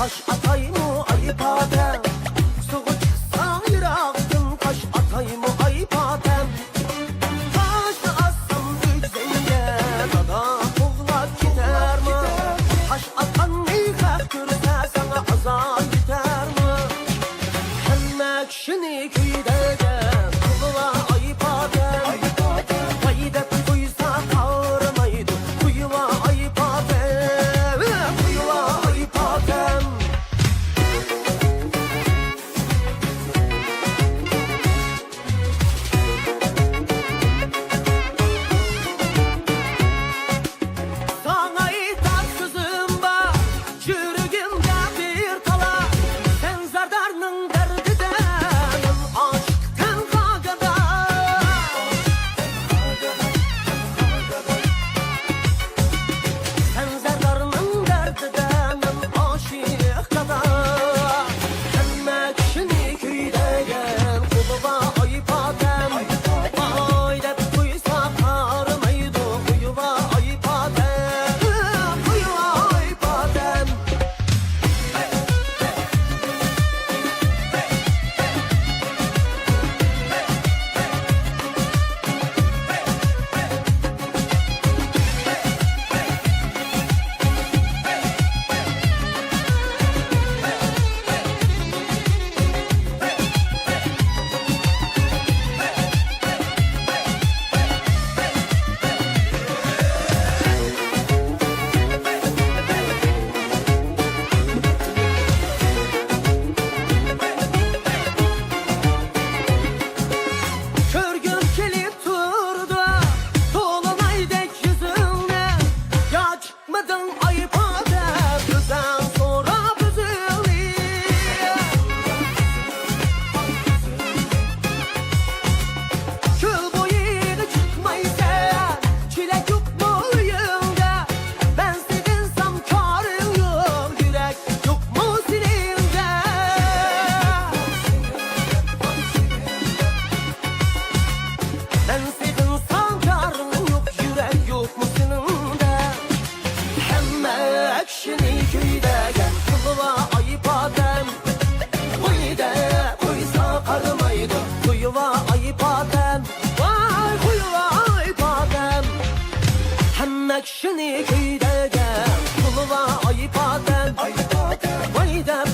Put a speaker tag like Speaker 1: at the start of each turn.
Speaker 1: taş atayım AyPatam. Suğu çıksan yırağın taş atayım AyPatam. Taş atsam yüzeyge dada kovlak gider mi? Taş atan neyhak görse sana azar gider mi? Hemme kişini küydegen kılıva AyPatam. Vay dep kuysa kavramaydı kuyuva AyPatam. Kuyuva AyPatam. Sana itaat sözüm var, yürüyümde bir tala. Sen zardarının derdiden, aşıktan kagada. Sen zardarının derdiden, aşık kada. Hemme kişini küydegen, kuluva AyPatam. Vay dep kuysa karmaydı, kuyuva AyPatam. Kuyuva AyPatam. Körgüm kelip turdu, dolanaydek yüzüne. Ya çıkmadın AyPatam, bizden sonra büzülü. Kül boyu çıkmaysan, çilek yok mu yüzünde? Ben sevinsem karın yok, yürek yok mu silinde? Ben sevinsem karın yok, yürek yok mu senin de? Hemme kişini küydegen kılıva AyPatam. Kuyda kuysa karmaydı kuyuva AyPatam. Vay kuyuva AyPatam. Hemme kişini küydegen kılıva AyPatam. Vay da